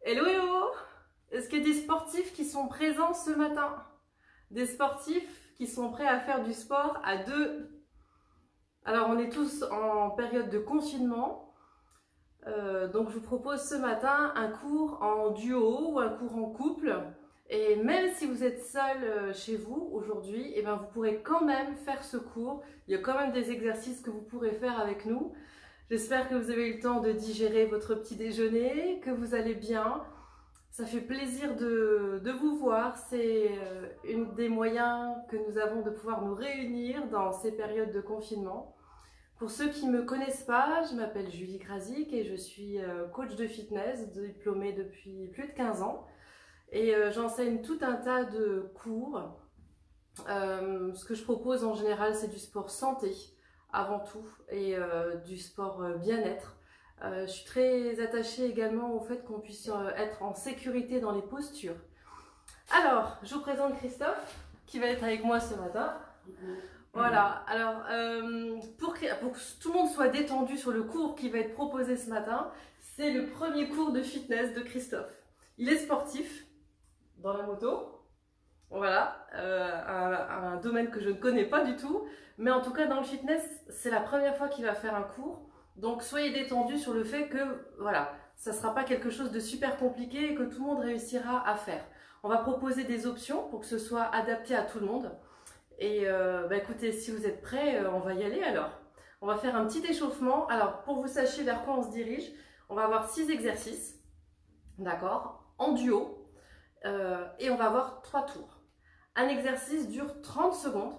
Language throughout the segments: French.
Hello, hello! Est-ce qu'il y a des sportifs qui sont présents ce matin? Des sportifs qui sont prêts à faire du sport à deux? Alors, on est tous en période de confinement. Donc, je vous propose ce matin un cours en duo ou un cours en couple. Et même si vous êtes seul chez vous aujourd'hui, eh ben, vous pourrez quand même faire ce cours. Il y a quand même des exercices que vous pourrez faire avec nous. J'espère que vous avez eu le temps de digérer votre petit déjeuner, que vous allez bien. Ça fait plaisir de vous voir. C'est un des moyens que nous avons de pouvoir nous réunir dans ces périodes de confinement. Pour ceux qui ne me connaissent pas, je m'appelle Julie Krasik et je suis coach de fitness, diplômée depuis plus de 15 ans. Et j'enseigne tout un tas de cours. Ce que je propose en général, c'est du sport santé avant tout et du sport bien-être. Je suis très attachée également au fait qu'on puisse être en sécurité dans les postures. Alors, je vous présente Christophe qui va être avec moi ce matin. Voilà, alors pour que tout le monde soit détendu sur le cours qui va être proposé ce matin, c'est le premier cours de fitness de Christophe. Il est sportif dans la moto. Voilà, un domaine que je ne connais pas du tout, mais en tout cas dans le fitness, c'est la première fois qu'il va faire un cours. Donc soyez détendus sur le fait que voilà, ça ne sera pas quelque chose de super compliqué et que tout le monde réussira à faire. On va proposer des options pour que ce soit adapté à tout le monde. Et écoutez, si vous êtes prêts, on va y aller alors. On va faire un petit échauffement. Alors pour que vous sachiez vers quoi on se dirige, on va avoir 6 exercices, d'accord, en duo, et on va avoir 3 tours. Un exercice dure 30 secondes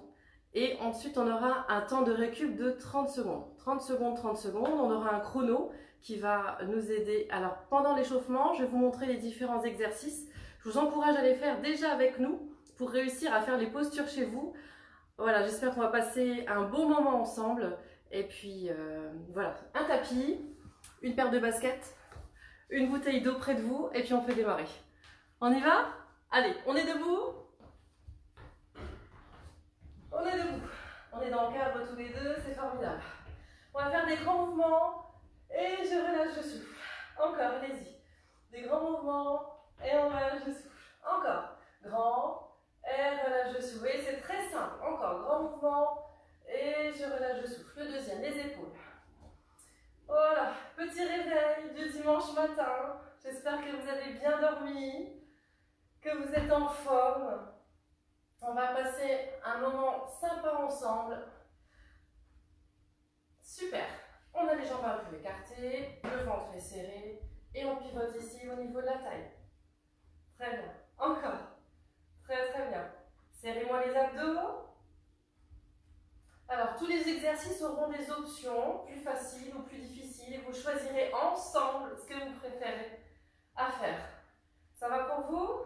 et ensuite on aura un temps de récup de 30 secondes. 30 secondes, 30 secondes, on aura un chrono qui va nous aider. Alors pendant l'échauffement, je vais vous montrer les différents exercices. Je vous encourage à les faire déjà avec nous pour réussir à faire les postures chez vous. Voilà, j'espère qu'on va passer un bon moment ensemble. Et puis voilà, un tapis, une paire de baskets, une bouteille d'eau près de vous et puis on peut démarrer. On y va? Allez, on est debout? On est debout, on est dans le cadre tous les deux, c'est formidable. On va faire des grands mouvements et je relâche le souffle. Encore, allez-y. Des grands mouvements et on relâche le souffle. Encore, grand et relâche le souffle. Et c'est très simple. Encore, grand mouvement et je relâche le souffle. Le deuxième, les épaules. Voilà, petit réveil du dimanche matin. J'espère que vous avez bien dormi, que vous êtes en forme. On va passer un moment sympa ensemble. Super. On a les jambes un peu écartées, le ventre est serré et on pivote ici au niveau de la taille. Très bien. Encore. Très très bien. Serrez-moi les abdos. Alors, tous les exercices auront des options, plus faciles ou plus difficiles, et vous choisirez ensemble ce que vous préférez à faire. Ça va pour vous?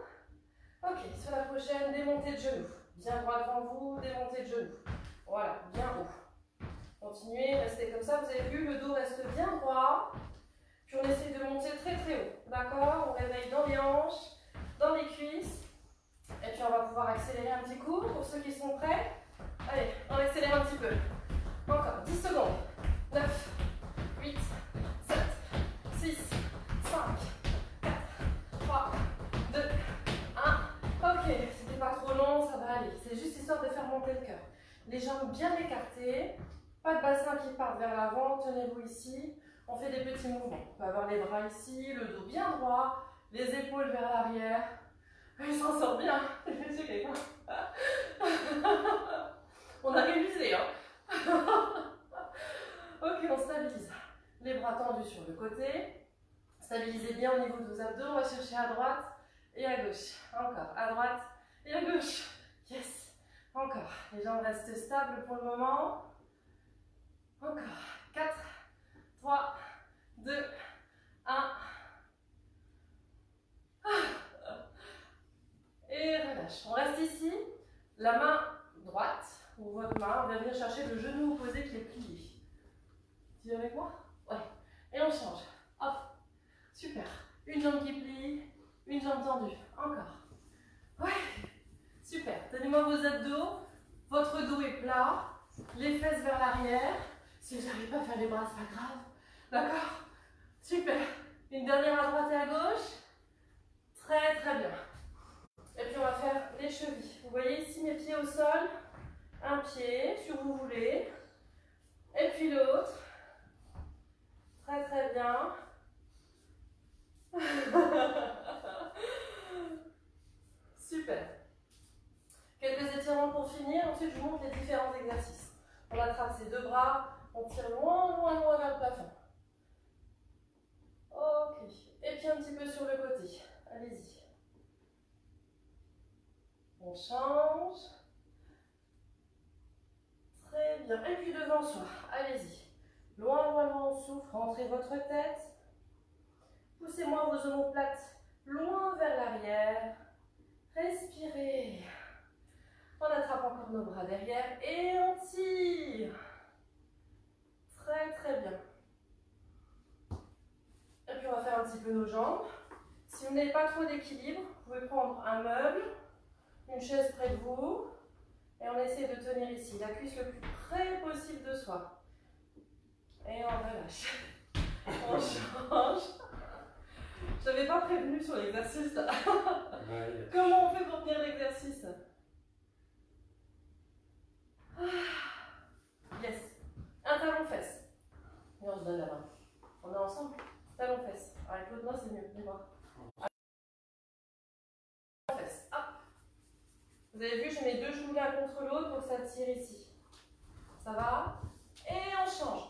Ok, sur la prochaine, démontée de genoux. Bien droit devant vous, démontée de genoux. Voilà, bien haut. Continuez, restez comme ça. Vous avez vu, le dos reste bien droit. Puis on essaie de monter très très haut. D'accord? On réveille dans les hanches, dans les cuisses. Et puis on va pouvoir accélérer un petit coup pour ceux qui sont prêts. Allez, on accélère un petit peu. Encore, 10 secondes. 9, 8, 7, 6, 5, 4, 3, 2, 1. Ok, c'était pas trop long, ça va aller. C'est juste histoire de faire monter le cœur. Les jambes bien écartées, pas de bassin qui part vers l'avant, tenez-vous ici. On fait des petits mouvements. On peut avoir les bras ici, le dos bien droit, les épaules vers l'arrière. Il s'en sort bien. On a révisé, hein. Ok, on stabilise. Les bras tendus sur le côté. Stabilisez bien au niveau de vos abdos. On va chercher à droite et à gauche. Encore, à droite et à gauche. Yes. Encore. Les jambes restent stables pour le moment. Encore. 4, 3, 2, 1. Et relâche. On reste ici. La main droite, ou votre main, on va venir chercher le genou opposé qui est plié. Tu es avec moi? Ouais. Et on change. Hop. Super. Une jambe qui plie, une jambe tendue. Encore. Ouais. Super. Tenez-moi vos abdos. Votre dos est plat. Les fesses vers l'arrière. Si vous n'arrivez pas à faire les bras, c'est pas grave. D'accord? Super. Une dernière à droite et à gauche. pied au sol, un pied, si vous voulez, et puis l'autre. Très très bien. Super. Quelques étirements pour finir, ensuite je vous montre les différents exercices. On attrape ses deux bras, on tire loin, loin, loin vers le plafond. Ok. Et puis un petit peu sur le côté. Allez-y. On change. Très bien. Et puis devant soi. Allez-y. Loin, loin, loin, on souffle. Rentrez votre tête. Poussez-moi vos omoplates loin vers l'arrière. Respirez. On attrape encore nos bras derrière et on tire. Très, très bien. Et puis on va faire un petit peu nos jambes. Si vous n'avez pas trop d'équilibre, vous pouvez prendre un meuble, une chaise près de vous. Et on essaie de tenir ici, la cuisse le plus près possible de soi. Et on relâche. On change. Je n'avais pas prévenu sur l'exercice là. Comment on fait pour tenir l'exercice? Yes. Un talon-fesse. Et on se donne la main. On est ensemble. Talon-fesse. Avec l'autre main, c'est mieux. Viens voir. Talon-fesse. Hop. Vous avez vu, je mets deux genoux l'un contre l'autre pour que ça tire ici. Ça va? Et on change.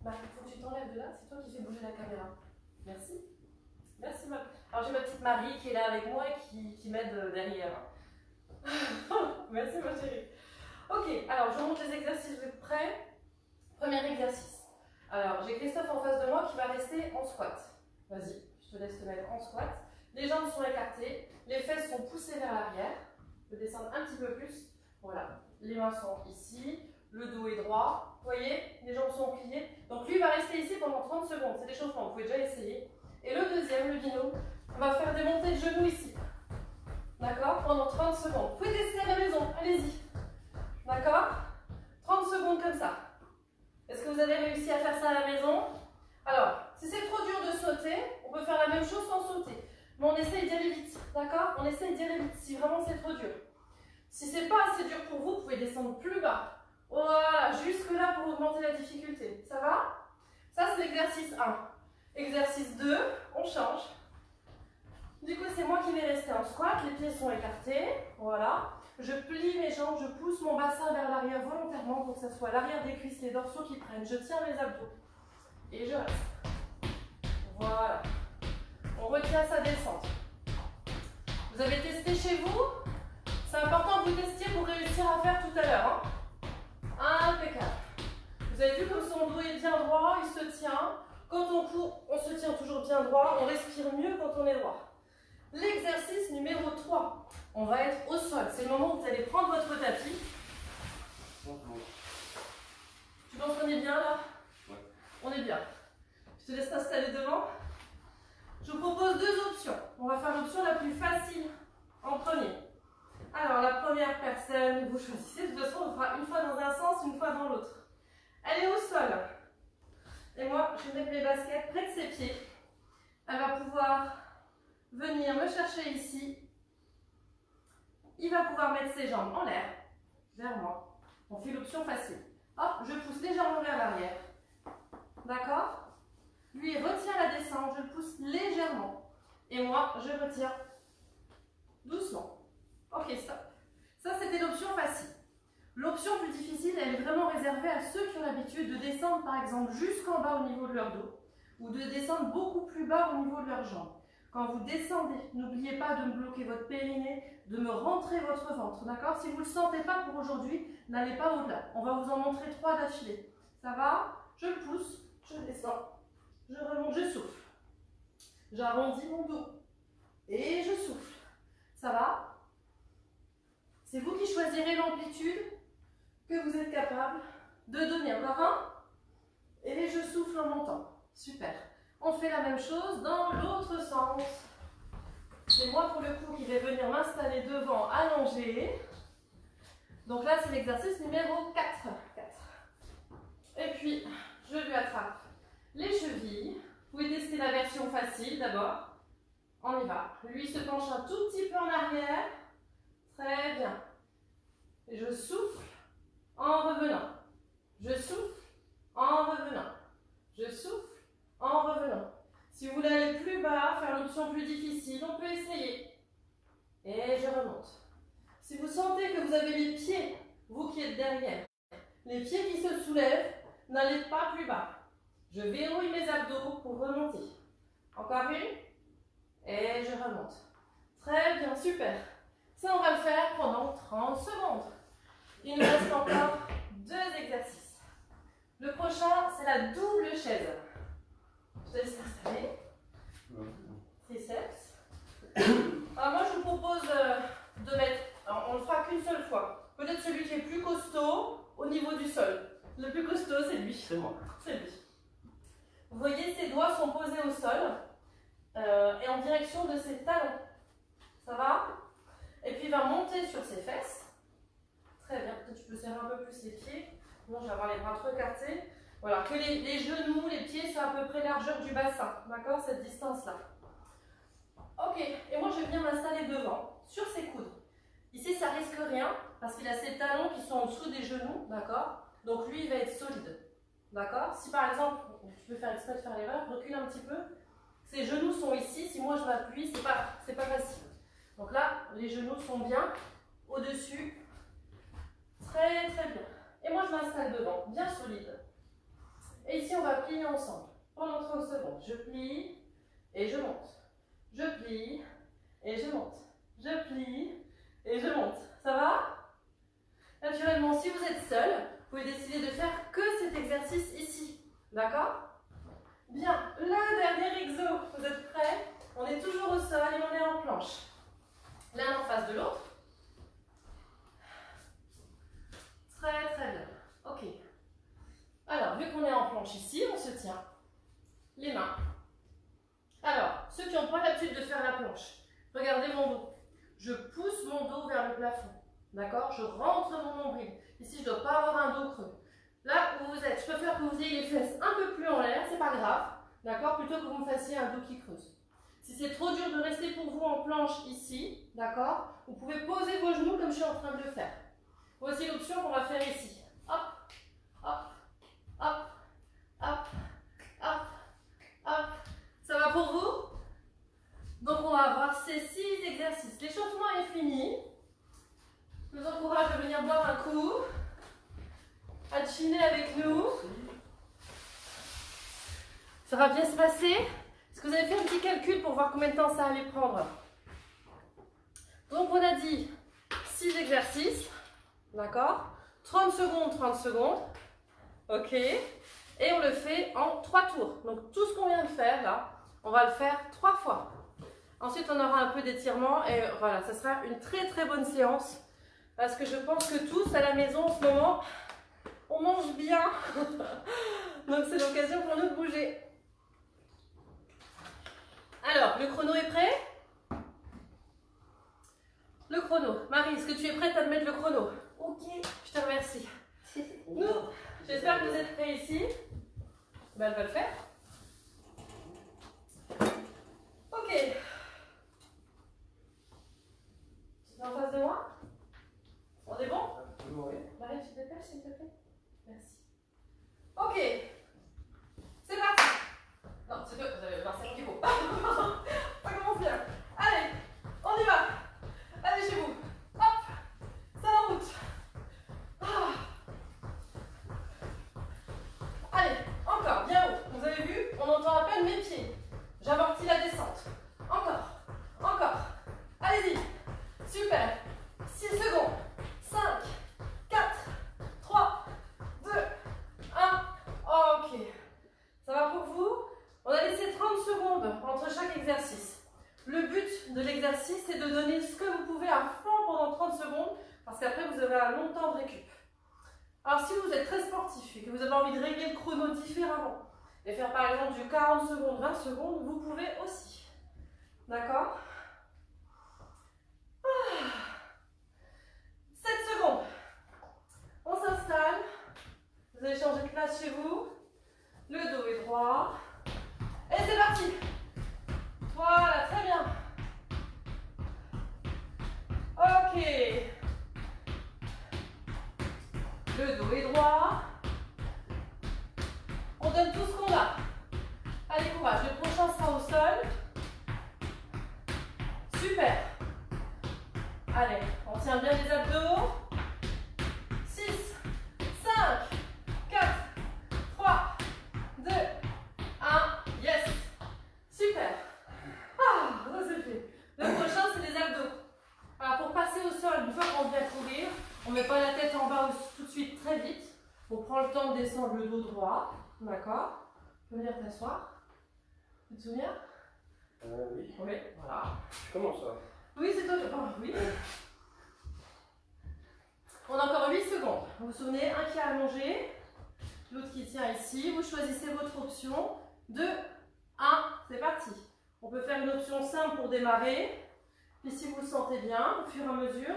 Marie, il faut que tu t'enlèves de là. C'est toi qui fais bouger la caméra. Merci. Merci, Marie. Alors, j'ai ma petite Marie qui est là avec moi et qui m'aide derrière. Merci, ma chérie. Ok, alors je vous montre les exercices. Vous êtes prêts? Premier exercice. Alors, j'ai Christophe en face de moi qui va rester en squat. Vas-y, je te laisse te mettre en squat. Les jambes sont écartées, les fesses sont poussées vers l'arrière. Je peux descendre un petit peu plus. Voilà, les mains sont ici, le dos est droit. Vous voyez, les jambes sont pliées. Donc lui va rester ici pendant 30 secondes. C'est l'échauffement, vous pouvez déjà essayer. Et le deuxième, le binôme, on va faire des montées de genoux ici. D'accord? Pendant 30 secondes. Vous pouvez tester à la maison, allez-y. D'accord? 30 secondes comme ça. Est-ce que vous avez réussi à faire ça à la maison? Alors, si c'est trop dur de sauter, on peut faire la même chose sans sauter. Mais on essaye d'y aller vite, d'accord? On essaye d'y aller vite, si vraiment c'est trop dur. Si c'est pas assez dur pour vous, vous pouvez descendre plus bas. Voilà, jusque là pour augmenter la difficulté. Ça va? Ça, c'est l'exercice 1. Exercice 2, on change. Du coup, c'est moi qui vais rester en squat, les pieds sont écartés. Voilà. Je plie mes jambes, je pousse mon bassin vers l'arrière volontairement pour que ce soit l'arrière des cuisses, les dorsaux qui prennent. Je tiens mes abdos. Et je reste. Voilà. On retient sa descente. Vous avez testé chez vous? C'est important que vous testiez pour réussir à faire tout à l'heure. Hein? Impeccable. Vous avez vu comme son dos est bien droit, il se tient. Quand on court, on se tient toujours bien droit. On respire mieux quand on est droit. L'exercice numéro 3. On va être au sol. C'est le moment où vous allez prendre votre tapis. Tu penses qu'on est bien là? Ouais. On est bien. Je te laisse t'installer devant. Je vous propose deux options. On va faire l'option la plus facile en premier. Alors, la première personne, vous choisissez. De toute façon, on fera une fois dans un sens, une fois dans l'autre. Elle est au sol. Et moi, je vais mettre mes baskets près de ses pieds. Elle va pouvoir venir me chercher ici. Il va pouvoir mettre ses jambes en l'air, vers moi. On fait l'option facile. Hop, je pousse légèrement vers l'arrière. D'accord? Lui retient la descente, je le pousse légèrement. Et moi, je retire doucement. Ok, stop. Ça, c'était l'option facile. L'option plus difficile, elle est vraiment réservée à ceux qui ont l'habitude de descendre, par exemple, jusqu'en bas au niveau de leur dos, ou de descendre beaucoup plus bas au niveau de leurs jambes. Quand vous descendez, n'oubliez pas de me bloquer votre périnée, de me rentrer votre ventre, d'accord? Si vous ne le sentez pas pour aujourd'hui, n'allez pas au-delà. On va vous en montrer 3 d'affilée. Ça va? Je le pousse, je descends, je remonte, je souffle. J'arrondis mon dos et je souffle. Ça va? C'est vous qui choisirez l'amplitude que vous êtes capable de donner. Encore un. Et je souffle en montant. Super. On fait la même chose dans l'autre sens. C'est moi pour le coup qui vais venir m'installer devant, allongé. Donc là, c'est l'exercice numéro 4. puis je lui attrape les chevilles. Vous pouvez tester la version facile d'abord. On y va. Lui se penche un tout petit peu en arrière. Très bien. Et je souffle en revenant. Je souffle en revenant. Je souffle en revenant. Si vous voulez aller plus bas, faire l'option plus difficile, on peut essayer. Et je remonte. Si vous sentez que vous avez les pieds, vous qui êtes derrière, les pieds qui se soulèvent, n'allez pas plus bas. Je verrouille mes abdos pour remonter. Encore une. Et je remonte. Très bien, super. Ça, on va le faire pendant 30 secondes. Il nous reste encore 2 exercices. Le prochain, c'est la double chaise. Je te laisse t'installer. Triceps. Alors moi, je vous propose de mettre, alors on ne le fera qu'une seule fois. Peut-être celui qui est plus costaud au niveau du sol. Le plus costaud, c'est lui. C'est moi. C'est lui. Vous voyez, ses doigts sont posés au sol et en direction de ses talons. Ça va? Et puis il va monter sur ses fesses. Très bien. Peut-être tu peux serrer un peu plus les pieds. Sinon, je vais avoir les bras trop écartés. Voilà, que les genoux, les pieds soient à peu près largeur du bassin. D'accord? Cette distance-là. Ok. Et moi, je vais venir m'installer devant, sur ses coudes. Ici, ça risque rien parce qu'il a ses talons qui sont en dessous des genoux. D'accord? Donc lui, il va être solide. D'accord? Si par exemple, tu peux faire exprès de faire l'erreur, recule un petit peu. Ses genoux sont ici. Si moi je m'appuie, c'est pas facile. Donc là, les genoux sont bien au-dessus. Très très bien. Et moi, je m'installe devant, bien solide. Et ici, on va plier ensemble. Pendant 30 secondes, je plie et je monte. Je plie et je monte. Je plie et je monte. Ça va? Naturellement, si vous êtes seul, vous pouvez décider de faire que cet exercice ici. D'accord? Bien, le dernier exo. Vous êtes prêts? On est toujours au sol et on est en planche. L'un en face de l'autre. Très très bien. Ok. Alors, vu qu'on est en planche ici, on se tient les mains. Alors, ceux qui n'ont pas l'habitude de faire la planche, regardez mon dos. Je pousse mon dos vers le plafond. D'accord? Je rentre mon nombril. Ici, je ne dois pas avoir un dos creux. Là où vous êtes, je préfère que vous ayez les fesses un peu plus en l'air, c'est pas grave. D'accord? Plutôt que vous me fassiez un dos qui creuse. Si c'est trop dur de rester pour vous en planche ici, d'accord? Vous pouvez poser vos genoux comme je suis en train de le faire. Voici l'option qu'on va faire ici. Hop, hop, hop, hop, hop, hop. Ça va pour vous? Donc on va avoir ces 6 exercices. L'échauffement est fini. Je vous encourage à venir boire un coup, à chiner avec nous. Ça va bien se passer. Est-ce que vous avez fait un petit calcul pour voir combien de temps ça allait prendre? Donc on a dit 6 exercices. D'accord? 30 secondes, 30 secondes. Ok. Et on le fait en 3 tours. Donc tout ce qu'on vient de faire là, on va le faire 3 fois. Ensuite, on aura un peu d'étirement et voilà, ça sera une très très bonne séance. Parce que je pense que tous à la maison en ce moment, on mange bien. Donc c'est l'occasion pour nous de bouger. Alors, le chrono est prêt? Le chrono. Marie, est-ce que tu es prête à me mettre le chrono? Ok. Je te remercie. Nous, j'espère que vous êtes prêts ici. Ben, elle va le faire. Ok. Tu es en face de moi? On est bon? Oui. Marie, tu te dépêches, s'il te plaît? Merci. Ok. C'est parti. Non, c'est que vous allez voir, c'est mon niveau. Ça commence bien. Allez, on y va. Allez chez vous. Hop. C'est en route. Ah. Allez, encore, bien haut. Vous avez vu, on entend à peine mes pieds. J'amortis la descente. Encore, encore. Allez-y. Super. 6 secondes. 5, 4, 3, 2, 1. Ok. Ça va pour vous? On a laissé 30 secondes entre chaque exercice. Le but de l'exercice, c'est de donner ce que vous pouvez à fond pendant 30 secondes, parce qu'après, vous aurez un long temps de récup. Alors, si vous êtes très sportif et que vous avez envie de régler le chrono différemment, et faire par exemple du 40 secondes, 20 secondes, vous pouvez aussi. D'accord? 7 secondes. On s'installe. Vous allez changer de place chez vous. Ok. Le dos est droit. On donne tout ce qu'on a. Allez, courage. Le prochain sera au sol. Super. Allez, on tient bien les abdos. 6, 5, 4, 3, 2, 1. Yes. Super. Ah, ça c'est fait. Le prochain, c'est les abdos. Alors, pour passer au sol, une fois qu'on vient courir, on ne met pas la tête en bas tout de suite très vite. On prend le temps de descendre le dos droit. D'accord? Tu peux venir t'asseoir. Tu te souviens? Oui. Oui, voilà. Je commence ça. Oui, c'est toi. Oh, oui. On a encore 8 secondes. Vous vous souvenez, un qui est allongé, l'autre qui tient ici. Vous choisissez votre option. 2, 1, c'est parti. On peut faire une option simple pour démarrer. Puis si vous le sentez bien, au fur et à mesure,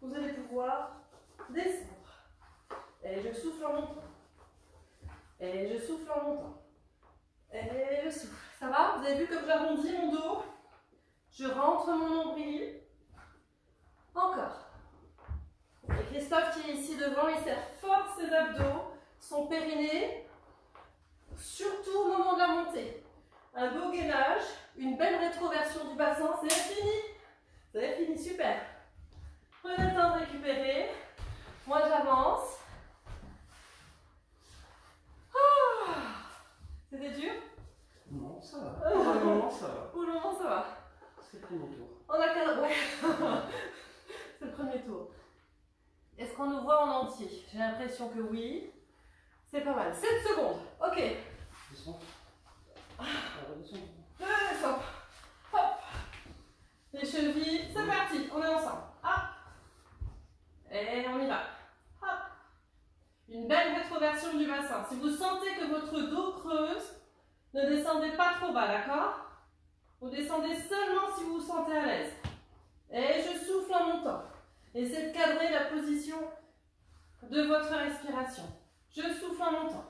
vous allez pouvoir descendre. Et je souffle en montant. Et je souffle en montant. Et je souffle. Ça va? Vous avez vu comme j'arrondis mon dos? Je rentre mon nombril. Encore. Et Christophe qui est ici devant, il serre fort ses abdos, son périnée, surtout au moment de la montée. Un beau gainage, une belle rétroversion du bassin, c'est fini. C'est fini, super. Prenez le temps de récupérer. Moi j'avance. Ah, c'était dur? Non, ça va. Pour le moment, ça va. Pour le moment, ça va. C'est le premier tour. On a qu'un... Ouais. C'est le premier tour. Est-ce qu'on nous voit en entier? J'ai l'impression que oui. C'est pas mal. 7 secondes. Ok. Descends. Redescends. Descends. Hop. Les chevilles. C'est parti. On est ensemble. Hop. Et on y va. Hop. Une belle rétroversion du bassin. Si vous sentez que votre dos creuse, ne descendez pas trop bas, d'accord? Vous descendez seulement si vous vous sentez à l'aise. Et je souffle en montant. Essayez de cadrer la position de votre respiration. Je souffle en montant.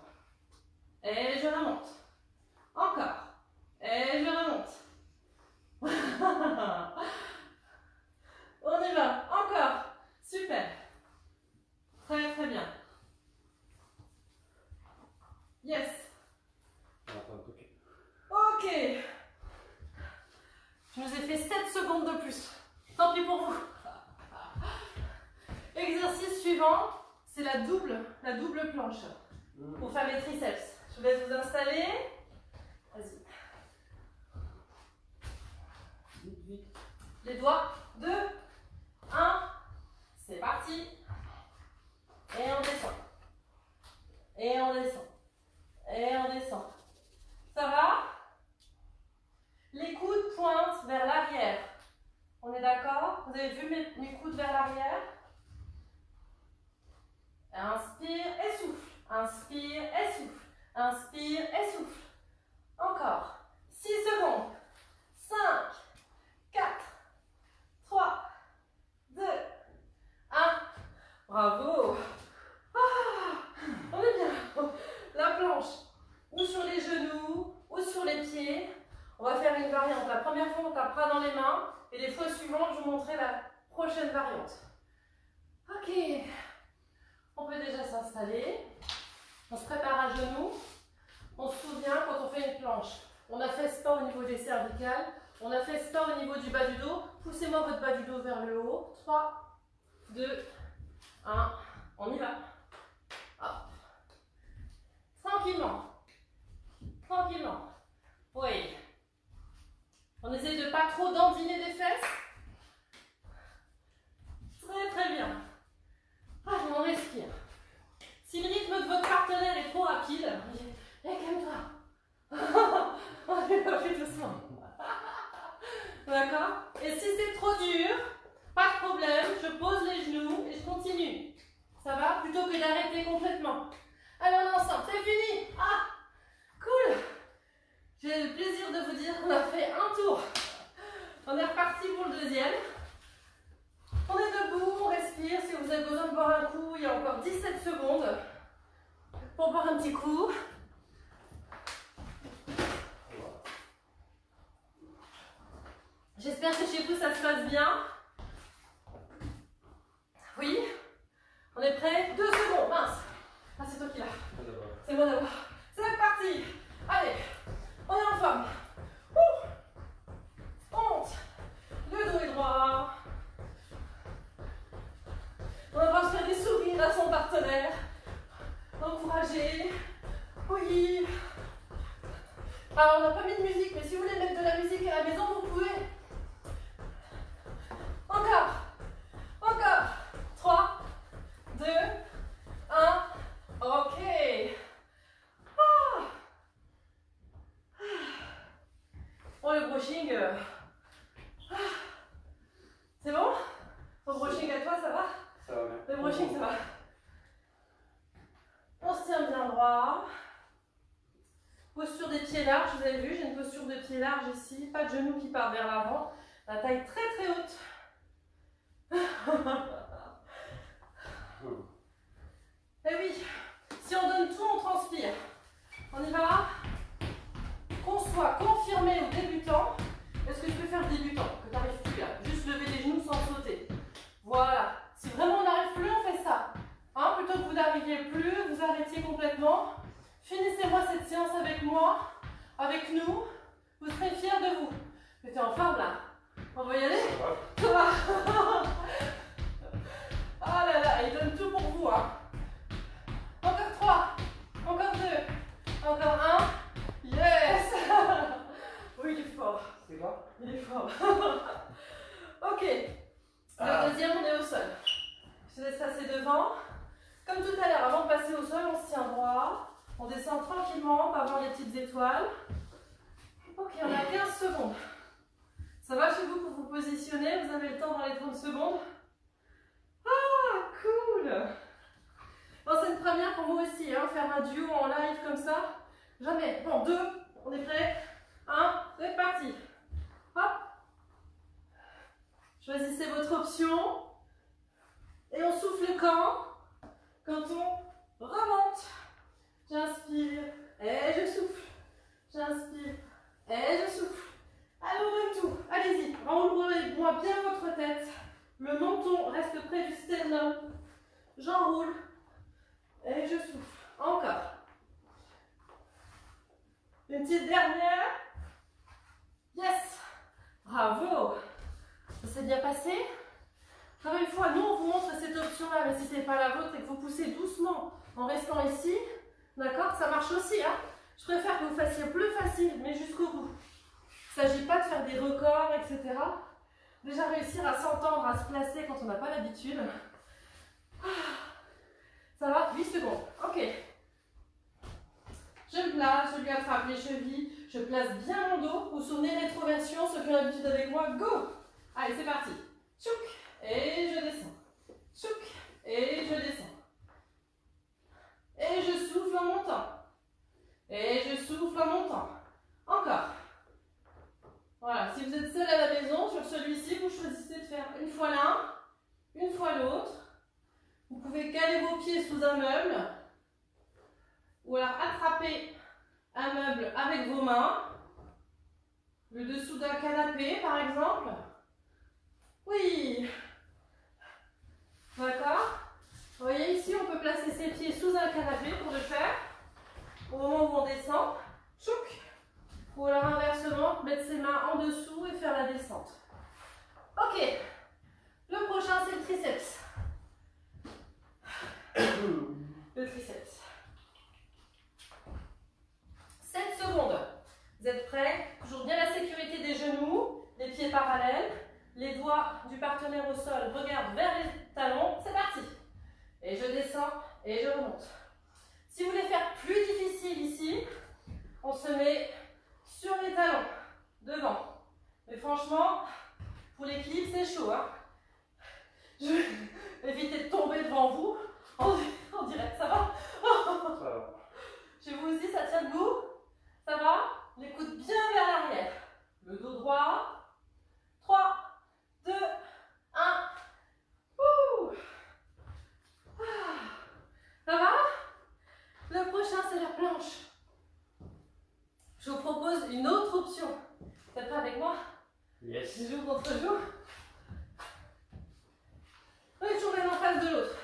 Et je remonte. Encore. Et je remonte. On y va. Encore. Super. Très très bien. Yes. Ok. Je vous ai fait 7 secondes de plus. Tant pis pour vous. Exercice suivant, c'est la double planche. Pour faire les triceps. Je vous laisse vous installer. Vas-y. Les doigts. 2, 1. C'est parti. Et on descend. Et on descend. Et on descend. Ça va? Les coudes pointent vers l'arrière. On est d'accord? Vous avez vu mes coudes vers l'arrière? Inspire et souffle. Inspire et souffle. Inspire et souffle. Encore. 6 secondes. 5, 4, 3, 2, 1. Bravo. On est bien. La planche, ou sur les genoux, ou sur les pieds. On va faire une variante. La première fois, on tapera dans les mains. Et les fois suivantes, je vous montrerai la prochaine variante. Ok. On peut déjà s'installer. On se prépare à genoux. On se souvient quand on fait une planche. On a fait ce pas au niveau des cervicales. On a fait ce pas au niveau du bas du dos. Poussez-moi votre bas du dos vers le haut. 3, 2, 1. On y va. Hop. Tranquillement. Tranquillement. Oui. On essaie de pas trop dandiner des fesses. Très très bien. Ah, on respire. Si le rythme de votre partenaire est trop rapide, calme-toi. On est pas plus doucement. D'accord? Et si c'est trop dur, pas de problème, je pose les genoux et je continue. Ça va? Plutôt que d'arrêter complètement. Allez, on est ensemble, c'est fini. Ah, cool. J'ai le plaisir de vous dire qu'on a fait un tour. On est reparti pour le deuxième. On est debout, on respire. Si vous avez besoin de boire un coup, il y a encore 17 secondes pour boire un petit coup. J'espère que chez vous ça se passe bien. On est prêt? 2 secondes, mince. Ah, c'est toi qui l'as. C'est moi d'abord. C'est parti. Allez, on est en forme. On monte. Le dos est droit. On va se faire des sourires à son partenaire. Encourager. Oui. Alors, on n'a pas mis de musique, mais si vous voulez mettre de la musique à la maison, vous pouvez. Encore. Encore. 3, 2, 1. Ok. Ah. Bon, le brushing. C'est bon? Ton brushing à toi, ça va? Ça va bien. Le brushing, ça va. On se tient bien droit. Posture des pieds larges, vous avez vu, j'ai une posture de pieds larges ici. Pas de genoux qui partent vers l'avant. La taille très très haute. Et oui, si on donne tout, on transpire. On y va? Qu'on soit confirmé ou débutant. Est-ce que tu peux faire débutant? Que tu n'arrives plus là. Juste lever les genoux sans sauter. Voilà. Si vraiment on n'arrive plus, on fait ça. Hein, plutôt que vous n'arriviez plus, vous arrêtiez complètement. Finissez-moi cette séance avec moi, avec nous. Vous serez fiers de vous. Mais t'es en forme là. On va y aller? Ça va. Ah là là, il donne tout pour vous. Hein. Encore 3. Encore 2. Encore 1. Yes. Oui, il est fort. C'est quoi? Il est fort. Ok. Le deuxième, on est au sol. Je te laisse passer devant. Comme tout à l'heure, avant de passer au sol, on se tient droit. On descend tranquillement, on va avoir les petites étoiles. Ok, on a 15 secondes. Ça va chez vous pour vous positionner? Vous avez le temps dans les 30 secondes? Ah, cool! Bon, c'est une première pour moi aussi, hein, faire un duo en live comme ça. Jamais. Bon, 2, on est prêt? 1, c'est parti. Hop. Choisissez votre option. Et on souffle quand on remonte. J'inspire et je souffle. J'inspire et je souffle. Allez, on donne tout. Allez-y, enroulez-moi bien votre tête. Le menton reste près du sternum. J'enroule et je souffle. Encore. Une petite dernière. Yes. Bravo. Ça s'est bien passé? Encore une fois, nous on vous montre cette option-là, mais si ce n'est pas la vôtre et que vous poussez doucement en restant ici, d'accord, ça marche aussi. Hein, je préfère que vous fassiez plus facile, mais jusqu'au bout. Il ne s'agit pas de faire des records, etc. Déjà réussir à s'entendre, à se placer quand on n'a pas l'habitude. Ça va? 8 secondes. Ok. Je me place, je lui attrape les chevilles, je place bien mon dos. Vous vous souvenez, rétroversion, ceux qui ont l'habitude avec moi, go! Allez, c'est parti. Tchouk! Et je descends. Tchouk! Et je descends. Et je souffle en montant. Et je souffle en montant. Encore. Voilà, si vous êtes seul à la maison, sur celui-ci, vous choisissez de faire une fois l'un, une fois l'autre. Vous pouvez caler vos pieds sous un meuble. Ou alors attraper un meuble avec vos mains. Le dessous d'un canapé, par exemple. Oui. D'accord. Vous voyez ici, on peut placer ses pieds sous un canapé pour le faire. Au moment où on descend. Tchouk. Ou alors inversement, mettre ses mains en dessous et faire la descente. Ok. Le prochain, c'est le triceps. Le triceps. 7 secondes. Vous êtes prêts? Toujours bien la sécurité des genoux, les pieds parallèles, les doigts du partenaire au sol regardent vers les talons. C'est parti. Et je descends et je remonte. Si vous voulez faire plus difficile ici, on se met sur les talons, devant. Mais franchement, pour l'équilibre, c'est chaud. Hein, je vais éviter de tomber devant vous en direct. Ça va? Ça va. Chez vous aussi, ça tient debout? Ça va? Les coudes bien vers l'arrière. Le dos droit. 3, 2, 1. Ouh. Ça va? Le prochain, c'est la planche. Je vous propose une autre option. Vous êtes prêts avec moi? Yes. Joue contre joue. On est toujours en face de l'autre.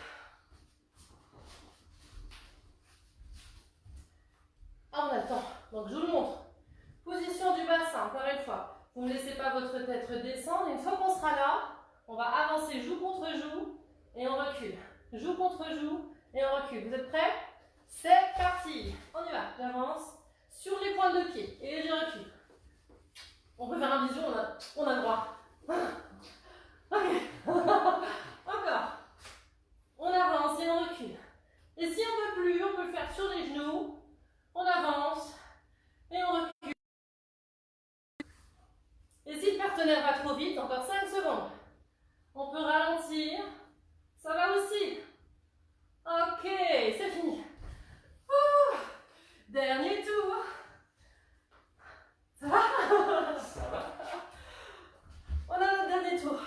joue contre joue et on recule. Vous êtes prêts? C'est parti. On y va. J'avance sur les pointes de pied et je recule. On peut faire un bisou, on a le droit. Ok. Encore. On avance et on recule. Et si on ne peut plus, on peut le faire sur les genoux. On avance et on recule. Et si le partenaire va trop vite, encore 5 secondes. On peut ralentir. Ça va aussi. Ok, c'est fini. Ouh, dernier tour. Ça va? Ça va. On a notre dernier tour.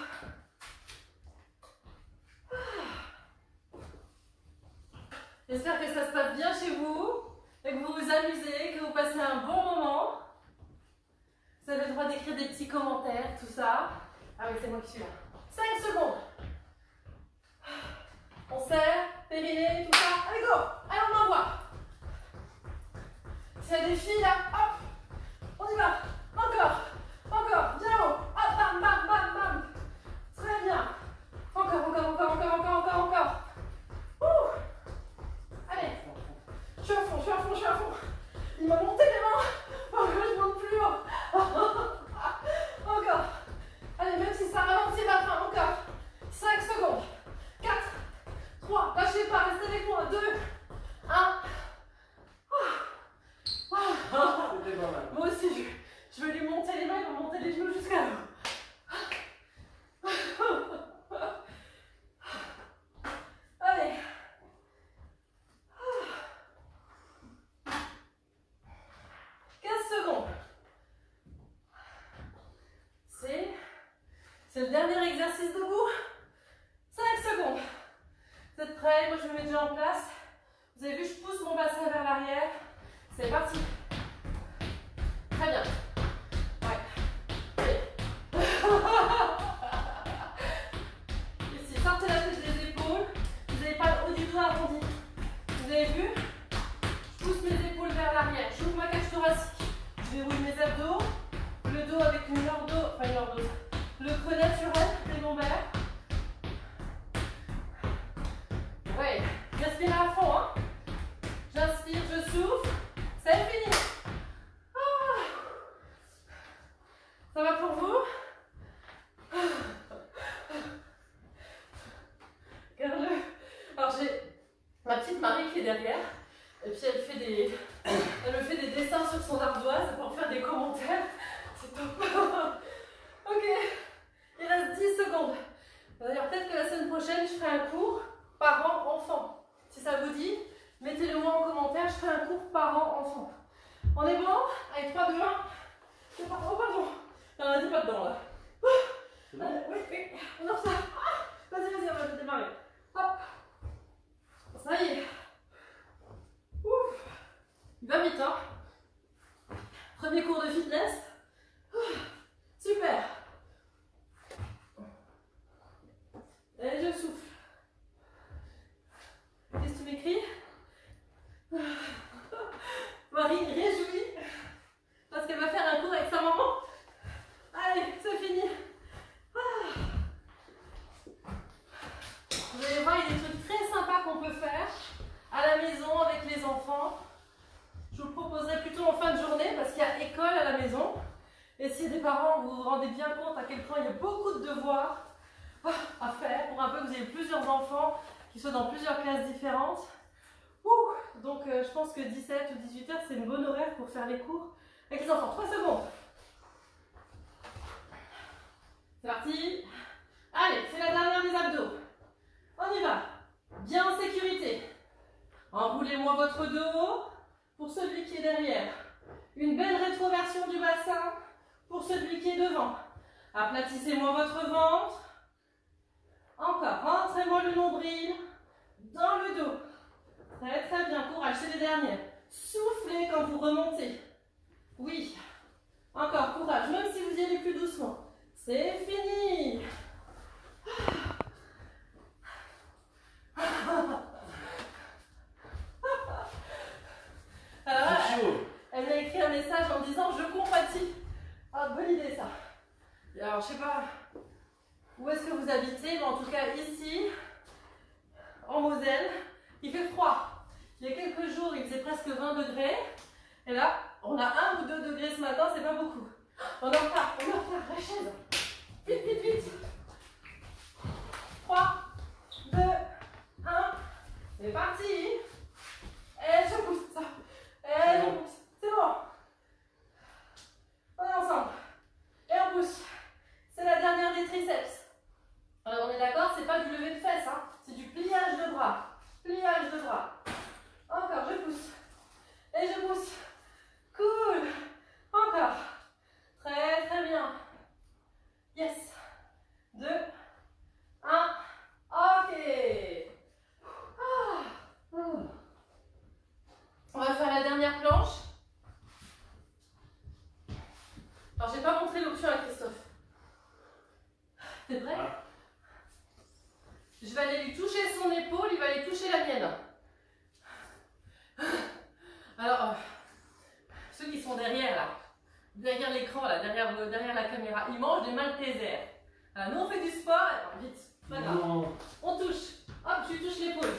J'espère que ça se passe bien chez vous et que vous vous amusez, que vous passez un bon moment. Vous avez le droit d'écrire des petits commentaires, tout ça. Ah oui, c'est moi qui suis là. 5 secondes. On serre, périnée, tout ça. Allez, go! Allez, on envoie. S'il y a des filles là, hop, on y va. Encore, encore, bien haut. Hop, bam, bam, bam, bam. Très bien. Encore, encore, encore, encore, encore, encore, encore. Ouh. Allez. Je suis à fond, je suis à fond, je suis à fond. Il m'a monté les mains. Oh, je monte plus haut. Encore. Allez, même si ça ralentit la fin, encore. 5 secondes. 4, 3, lâchez pas, restez avec moi. 2, 1. C'était pas mal. Moi aussi, je vais lui monter les mains, il va monter les genoux jusqu'à là. Allez. 15 secondes. C'est le dernier exercice debout. 5 secondes. Vous êtes prêts? Moi, je me mets déjà en place. Vous avez vu, je pousse mon bassin vers l'arrière. C'est parti. Très bien. Ouais. Ici, sortez la tête des épaules. Vous n'avez pas le haut du dos arrondi. Vous avez vu? Je pousse mes épaules vers l'arrière. J'ouvre ma cage thoracique. Je déroule mes abdos. Le dos avec une lordose. Enfin, une lordose. Le creux naturel des lombaires. Ouais. Respirez à fond, hein. J'inspire, je souffle. C'est fini. Ah. Ça va pour vous? Regarde-le. Alors j'ai ma petite Marie qui est derrière. Et puis elle me fait des dessins sur son ardoise pour faire des commentaires. C'est top. Ok. Il reste 10 secondes. D'ailleurs, peut-être que la semaine prochaine, je ferai un cours parents-enfants. Si ça vous dit, mettez-le moi en commentaire. Je ferai un cours parents-enfants. On est bon? Allez, 3, 2, 1. C'est pas trop, pardon. Non, on n'est pas dedans là. Allez, oui, oui. On lance ça. Vas-y, on va démarrer. Hop. Ça y est. Ouf. Il va vite, hein. Premier cours de fitness. Super. Et je souffle. Qu'est-ce que tu m'écris? Marie réjouie parce qu'elle va faire un cours avec sa maman. Allez, c'est fini. Vous allez voir, il y a des trucs très sympas qu'on peut faire à la maison avec les enfants. Je vous le proposerai plutôt en fin de journée parce qu'il y a école à la maison. Et si des parents, vous vous rendez bien compte à quel point il y a beaucoup de devoirs à faire pour un peu que vous ayez plusieurs enfants qui soient dans plusieurs classes différentes. Donc je pense que 17 ou 18 heures c'est une bonne horaire pour faire les cours avec les enfants. 3 secondes. C'est parti. Allez, c'est la dernière des abdos. On y va. Bien en sécurité. Enroulez-moi votre dos pour celui qui est derrière. Une belle rétroversion du bassin pour celui qui est devant. Aplatissez-moi votre ventre. Encore, rentrez-moi le nombril dans le dos. Très très bien, courage, c'est les dernières. Soufflez quand vous remontez. Oui. Encore, courage, même si vous y allez plus doucement. C'est fini. Alors, elle m'a écrit un message en disant je compatis. Ah, bonne idée ça. Et alors, je sais pas où est-ce que vous habitez, mais en tout cas ici, en Moselle. Il fait froid. Il y a quelques jours, il faisait presque 20 degrés. Et là, on a 1 ou 2 degrés ce matin, c'est pas beaucoup. On est en retard, la chaise. Vite, vite, vite. 3, 2, 1. C'est parti. Et je pousse. Ça. Et je pousse. C'est bon. On est ensemble. Et on pousse. C'est la dernière des triceps. Alors on est d'accord, c'est pas du lever de fesses, hein. C'est du pliage de bras. Pliage de bras. Encore, je pousse. Et je pousse. Cool. Encore. Très très bien. Yes. 2, 1. Ok. On va faire la dernière planche. Alors j'ai pas montré l'option à Christophe. T'es prêt? Je vais aller lui toucher son épaule, il va aller toucher la mienne. Alors, ceux qui sont derrière là, derrière l'écran là, derrière la caméra, ils mangent des Maltesers. Alors, nous on fait du sport, alors vite, pas grave. On touche, hop, je lui touche l'épaule.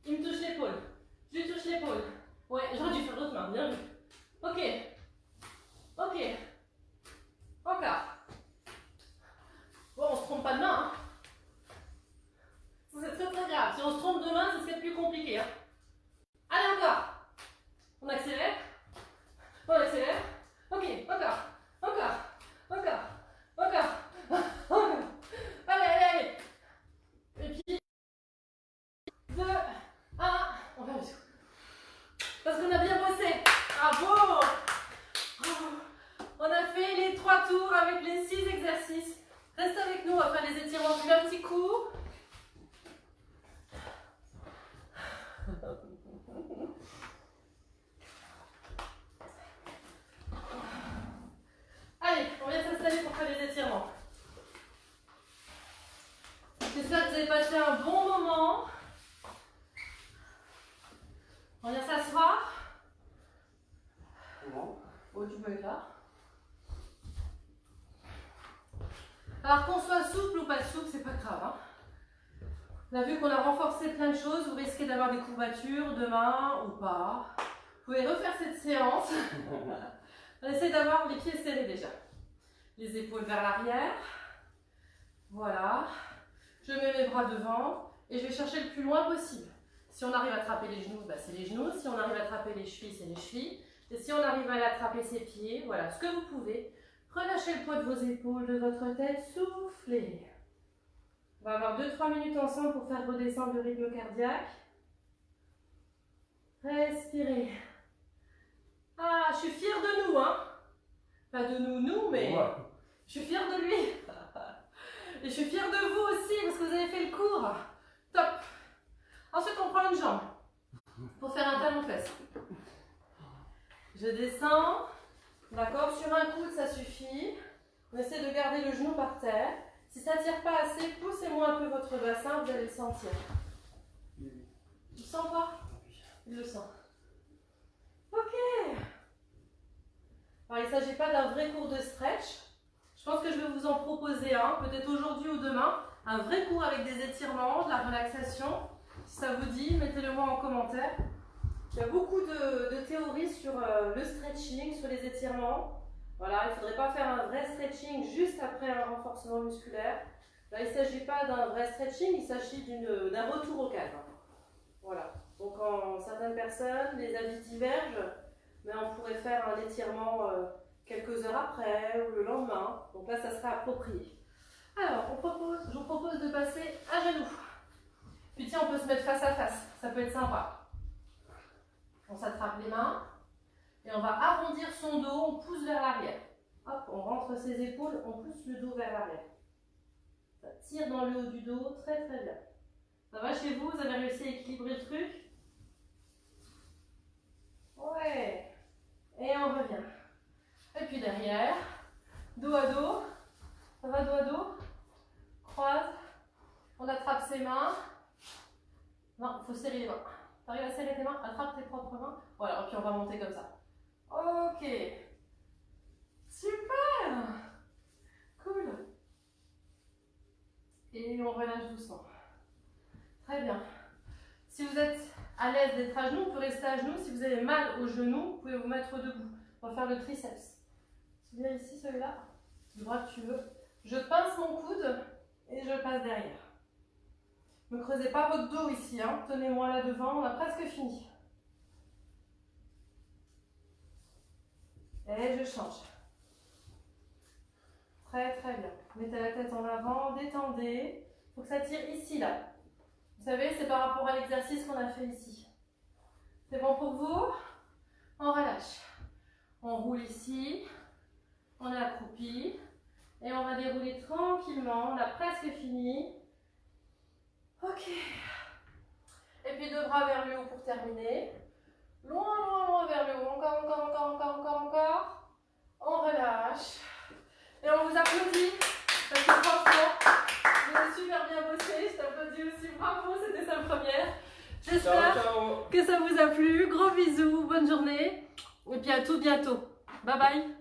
Il me touche l'épaule, je lui touche l'épaule. Ouais, j'aurais dû faire l'autre main, bien vu. Ok, ok, encore. Bon, on se trompe pas de main, hein. C'est très très grave. Si on se trompe de main, c'est ce qui est le plus compliqué. Hein. Allez, encore. On accélère. On accélère. Ok, encore. Encore. Encore. Encore. Encore. Allez, allez, allez. Et puis, 2, 1. On va jusqu'au. Parce qu'on a bien bossé. Bravo. Bravo. On a fait les 3 tours avec les 6 exercices. Reste avec nous, on va faire les étirements du un petit coup. Allez, on vient s'installer pour faire les étirements. J'espère que vous avez passé un bon moment. On vient s'asseoir. Comment? Oh, tu peux être là. Alors qu'on soit souple ou pas souple, c'est pas grave. Hein. On a vu qu'on a renforcé plein de choses. Vous risquez d'avoir des courbatures demain ou pas. Vous pouvez refaire cette séance. On essaie d'avoir les pieds serrés déjà. Les épaules vers l'arrière. Voilà. Je mets mes bras devant et je vais chercher le plus loin possible. Si on arrive à attraper les genoux, bah c'est les genoux. Si on arrive à attraper les chevilles, c'est les chevilles. Et si on arrive à attraper ses pieds, voilà, ce que vous pouvez. Relâchez le poids de vos épaules, de votre tête, soufflez. On va avoir 2-3 minutes ensemble pour faire redescendre le rythme cardiaque. Respirez. Ah, je suis fière de nous, hein. Pas de nous, mais je suis fière de lui. Et je suis fière de vous aussi parce que vous avez fait le cours. Top. Ensuite, on prend une jambe pour faire un talon fesse. Je descends. D'accord, sur un coude, ça suffit. On essaie de garder le genou par terre. Si ça ne tire pas assez, poussez-moi un peu votre bassin, vous allez le sentir. Tu le sens pas? Il le sent. Ok. Alors, il ne s'agit pas d'un vrai cours de stretch. Je pense que je vais vous en proposer un, peut-être aujourd'hui ou demain. Un vrai cours avec des étirements, de la relaxation. Si ça vous dit, mettez-le moi en commentaire. Il y a beaucoup de théories sur le stretching, sur les étirements. Voilà, il ne faudrait pas faire un vrai stretching juste après un renforcement musculaire. Là, il ne s'agit pas d'un vrai stretching, il s'agit d'un retour au calme. Voilà. Donc, en certaines personnes, les avis divergent, mais on pourrait faire un étirement quelques heures après ou le lendemain. Donc là, ça sera approprié. Alors, je vous propose de passer à genoux. Puis tiens, on peut se mettre face à face, ça peut être sympa. On s'attrape les mains et on va arrondir son dos, on pousse vers l'arrière. Hop, on rentre ses épaules, on pousse le dos vers l'arrière. Ça tire dans le haut du dos, très très bien. Ça va chez vous? Vous avez réussi à équilibrer le truc? Ouais. Et on revient. Et puis derrière, dos à dos. Ça va dos à dos? Croise. On attrape ses mains. Non, il faut serrer les mains. Tu arrives à serrer tes mains, attrape tes propres mains. Voilà, et puis on va monter comme ça. Ok. Super. Cool. Et on relâche doucement. Très bien. Si vous êtes à l'aise d'être à genoux, vous pouvez rester à genoux. Si vous avez mal au genou, vous pouvez vous mettre debout. On va faire le triceps. Tu viens ici, celui-là. Droit que tu veux. Je pince mon coude et je passe derrière. Ne creusez pas votre dos ici, hein. Tenez-moi là devant, on a presque fini. Et je change. Très très bien. Mettez la tête en avant, détendez. Il faut que ça tire ici, là. Vous savez, c'est par rapport à l'exercice qu'on a fait ici. C'est bon pour vous? On relâche. On roule ici. On est accroupi. Et on va dérouler tranquillement. On a presque fini. Ok. Et puis deux bras vers le haut pour terminer. Loin, loin, loin vers le haut. Encore. On relâche. Et on vous applaudit. Parce que franchement, vous avez super bien bossé. Je t'applaudis aussi. Bravo, c'était sa première. J'espère que ça vous a plu. Gros bisous, bonne journée. Et puis à tout bientôt. Bye bye.